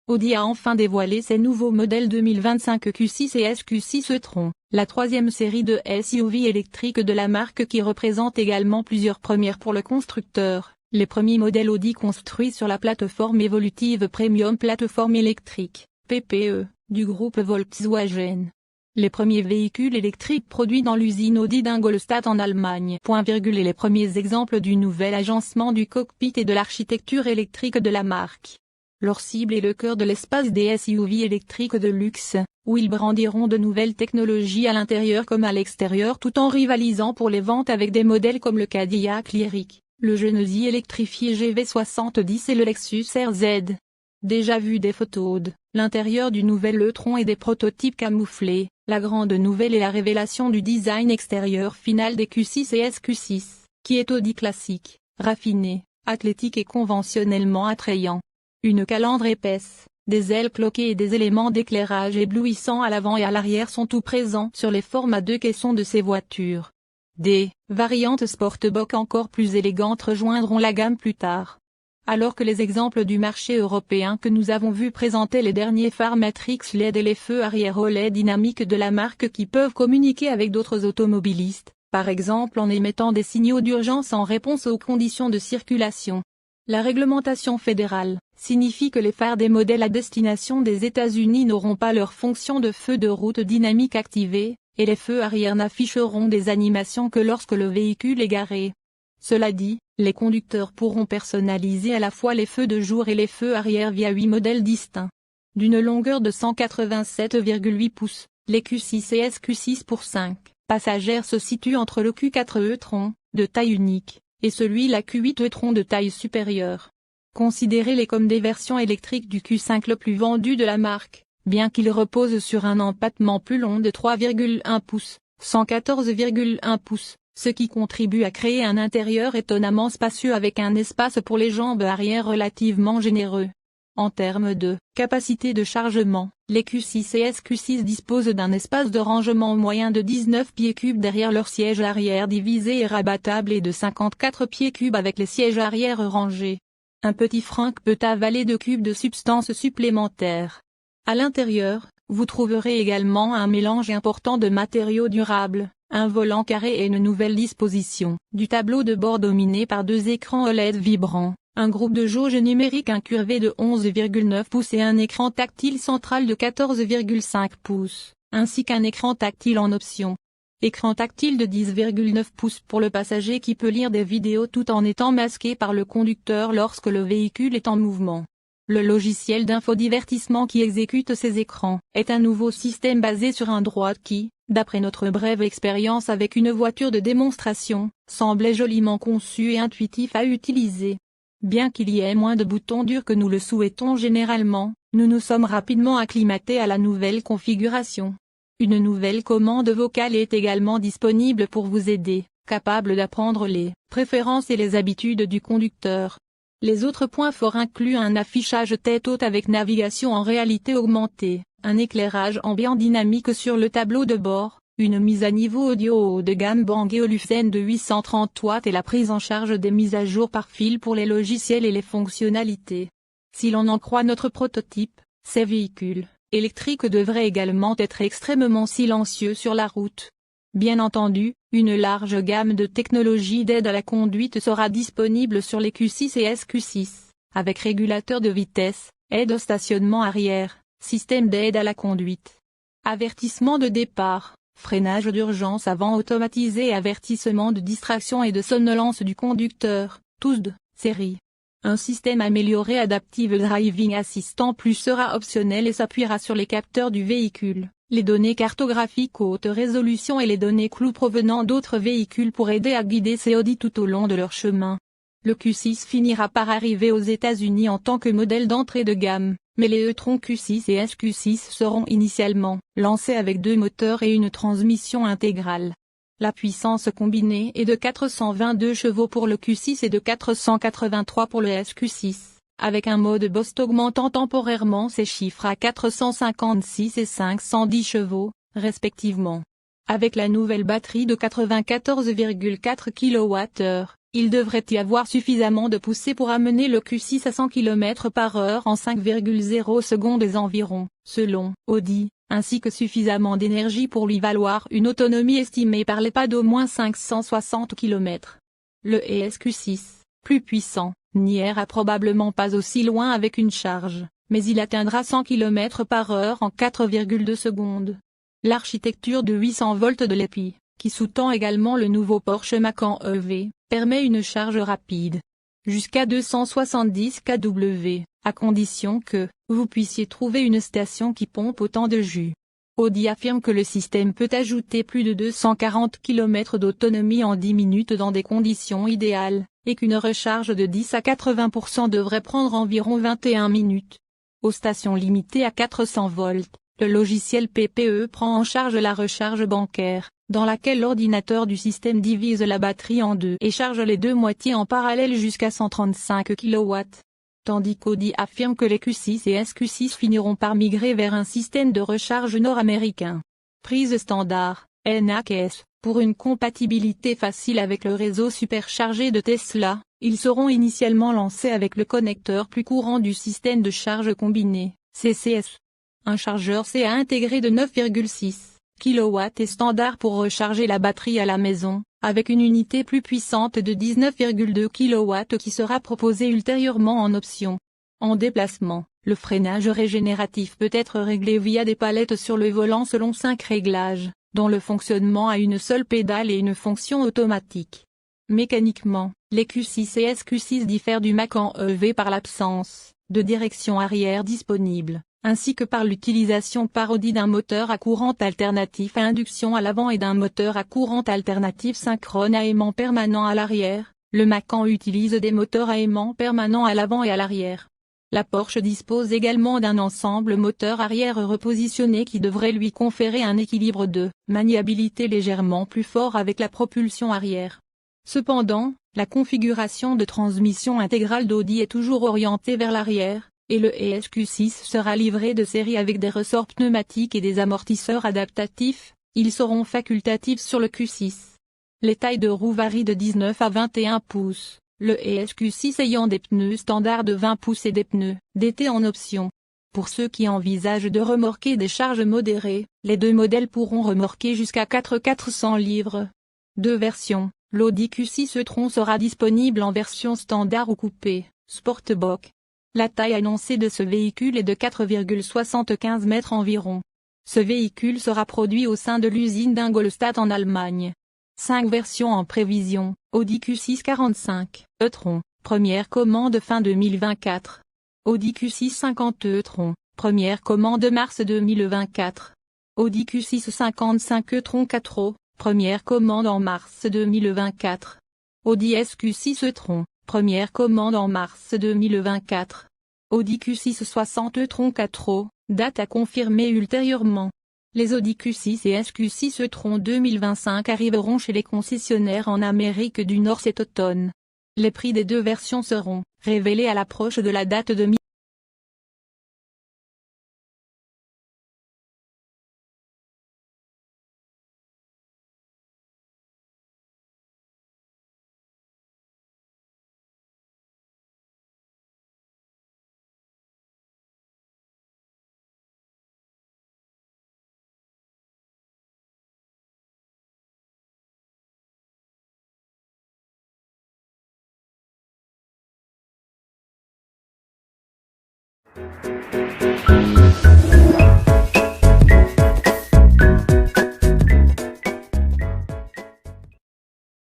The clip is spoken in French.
Audi a enfin dévoilé ses nouveaux modèles 2025 Q6 et SQ6 e-tron, la troisième série de SUV électriques de la marque qui représente également plusieurs premières pour le constructeur. Les premiers modèles Audi construits sur la plateforme évolutive Premium Plateforme électrique, PPE, du groupe Volkswagen. Les premiers véhicules électriques produits dans l'usine Audi d'Ingolstadt en Allemagne. Et les premiers exemples du nouvel agencement du cockpit et de l'architecture électrique de la marque. Leur cible est le cœur de l'espace des SUV électriques de luxe, où ils brandiront de nouvelles technologies à l'intérieur comme à l'extérieur tout en rivalisant pour les ventes avec des modèles comme le Cadillac Lyriq, le Genesis électrifié GV70 et le Lexus RZ. Déjà vu des photos de l'intérieur du nouvel e-tron et des prototypes camouflés, la grande nouvelle est la révélation du design extérieur final des Q6 et SQ6, qui est Audi classique, raffiné, athlétique et conventionnellement attrayant. Une calandre épaisse, des ailes cloquées et des éléments d'éclairage éblouissants à l'avant et à l'arrière sont tout présents sur les formes à deux caissons de ces voitures. Des variantes Sportback encore plus élégantes rejoindront la gamme plus tard. Alors que les exemples du marché européen que nous avons vu présenter les derniers phares Matrix LED et les feux arrière OLED dynamiques de la marque qui peuvent communiquer avec d'autres automobilistes, par exemple en émettant des signaux d'urgence en réponse aux conditions de circulation. La réglementation fédérale signifie que les phares des modèles à destination des États-Unis n'auront pas leur fonction de feu de route dynamique activée, et les feux arrière n'afficheront des animations que lorsque le véhicule est garé. Cela dit, les conducteurs pourront personnaliser à la fois les feux de jour et les feux arrière via 8 modèles distincts. D'une longueur de 187,8 pouces, les Q6 et SQ6 pour 5 passagers se situent entre le Q4 e-tron, de taille unique, et celui la Q8 e-tron de taille supérieure. Considérez-les comme des versions électriques du Q5 le plus vendu de la marque, bien qu'il repose sur un empattement plus long de 3,1 pouces, 114,1 pouces, ce qui contribue à créer un intérieur étonnamment spacieux avec un espace pour les jambes arrière relativement généreux. En termes de capacité de chargement, les Q6 et SQ6 disposent d'un espace de rangement moyen de 19 pieds cubes derrière leur siège arrière divisé et rabattable et de 54 pieds cubes avec les sièges arrière rangés. Un petit frein peut avaler 2 cubes de substance supplémentaire. À l'intérieur, vous trouverez également un mélange important de matériaux durables, un volant carré et une nouvelle disposition du tableau de bord dominé par 2 écrans OLED vibrants, un groupe de jauge numérique incurvé de 11,9 pouces et un écran tactile central de 14,5 pouces, ainsi qu'un écran tactile en option. Écran tactile de 10,9 pouces pour le passager qui peut lire des vidéos tout en étant masqué par le conducteur lorsque le véhicule est en mouvement. Le logiciel d'infodivertissement qui exécute ces écrans est un nouveau système basé sur un droit qui, d'après notre brève expérience avec une voiture de démonstration, semblait joliment conçu et intuitif à utiliser. Bien qu'il y ait moins de boutons durs que nous le souhaitons généralement, nous nous sommes rapidement acclimatés à la nouvelle configuration. Une nouvelle commande vocale est également disponible pour vous aider, capable d'apprendre les préférences et les habitudes du conducteur. Les autres points forts incluent un affichage tête haute avec navigation en réalité augmentée, un éclairage ambiant dynamique sur le tableau de bord, une mise à niveau audio haut de gamme Bang & Olufsen de 830 watts et la prise en charge des mises à jour par fil pour les logiciels et les fonctionnalités. Si l'on en croit notre prototype, ces véhicules électriques devraient également être extrêmement silencieux sur la route. Bien entendu, une large gamme de technologies d'aide à la conduite sera disponible sur les Q6 et SQ6, avec régulateur de vitesse, aide au stationnement arrière, système d'aide à la conduite, avertissement de départ, freinage d'urgence avant automatisé et avertissement de distraction et de somnolence du conducteur, tous de série. Un système amélioré Adaptive Driving Assistant Plus sera optionnel et s'appuiera sur les capteurs du véhicule, les données cartographiques haute résolution et les données clous provenant d'autres véhicules pour aider à guider ces Audi tout au long de leur chemin. Le Q6 finira par arriver aux États-Unis en tant que modèle d'entrée de gamme, mais les e-tron Q6 et SQ6 seront initialement lancés avec 2 moteurs et une transmission intégrale. La puissance combinée est de 422 chevaux pour le Q6 et de 483 pour le SQ6, avec un mode Boost augmentant temporairement ces chiffres à 456 et 510 chevaux, respectivement. Avec la nouvelle batterie de 94,4 kWh, Il devrait y avoir suffisamment de poussée pour amener le Q6 à 100 km/h en 5,0 secondes environ, selon Audi, ainsi que suffisamment d'énergie pour lui valoir une autonomie estimée par l'EPA d'au moins 560 km. Le ESQ6, plus puissant, n'ira probablement pas aussi loin avec une charge, mais il atteindra 100 km/h en 4,2 secondes. L'architecture de 800 volts de l'EPI, qui sous-tend également le nouveau Porsche Macan EV, permet une charge rapide. Jusqu'à 270 kW, à condition que vous puissiez trouver une station qui pompe autant de jus. Audi affirme que le système peut ajouter plus de 240 km d'autonomie en 10 minutes dans des conditions idéales, et qu'une recharge de 10 à 80% devrait prendre environ 21 minutes. Aux stations limitées à 400 volts, le logiciel PPE prend en charge la recharge bancaire, dans laquelle l'ordinateur du système divise la batterie en deux et charge les deux moitiés en parallèle jusqu'à 135 kW. Tandis qu'Audi affirme que les Q6 et SQ6 finiront par migrer vers un système de recharge nord-américain. Prise standard, NACS, pour une compatibilité facile avec le réseau superchargé de Tesla, ils seront initialement lancés avec le connecteur plus courant du système de charge combiné, CCS. Un chargeur CA intégré de 9,6 kW est standard pour recharger la batterie à la maison, avec une unité plus puissante de 19,2 kW qui sera proposée ultérieurement en option. En déplacement, le freinage régénératif peut être réglé via des palettes sur le volant selon 5 réglages, dont le fonctionnement a une seule pédale et une fonction automatique. Mécaniquement, les Q6 et SQ6 diffèrent du Macan EV par l'absence de direction arrière disponible, ainsi que par l'utilisation par Audi d'un moteur à courant alternatif à induction à l'avant et d'un moteur à courant alternatif synchrone à aimant permanent à l'arrière. Le Macan utilise des moteurs à aimant permanent à l'avant et à l'arrière. La Porsche dispose également d'un ensemble moteur arrière repositionné qui devrait lui conférer un équilibre de maniabilité légèrement plus fort avec la propulsion arrière. Cependant, la configuration de transmission intégrale d'Audi est toujours orientée vers l'arrière, et le ESQ6 sera livré de série avec des ressorts pneumatiques et des amortisseurs adaptatifs. Ils seront facultatifs sur le Q6. Les tailles de roues varient de 19 à 21 pouces, le ESQ6 ayant des pneus standards de 20 pouces et des pneus d'été en option. Pour ceux qui envisagent de remorquer des charges modérées, les deux modèles pourront remorquer jusqu'à 400 livres. Deux versions, l'Audi Q6 e-tron sera disponible en version standard ou coupé, Sportback. La taille annoncée de ce véhicule est de 4,75 mètres environ. Ce véhicule sera produit au sein de l'usine d'Ingolstadt en Allemagne. 5 versions en prévision, Audi Q6 45 e-tron, première commande fin 2024. Audi Q6 50 e-tron, première commande mars 2024. Audi Q6 55 e-tron 4 première commande en mars 2024. Audi SQ6 e-tron, première commande en mars 2024. Audi Q6 60 e-tron 4 date à confirmer ultérieurement. Les Audi Q6 et SQ6 e-tron 2025 arriveront chez les concessionnaires en Amérique du Nord cet automne. Les prix des deux versions seront révélés à l'approche de la date de mi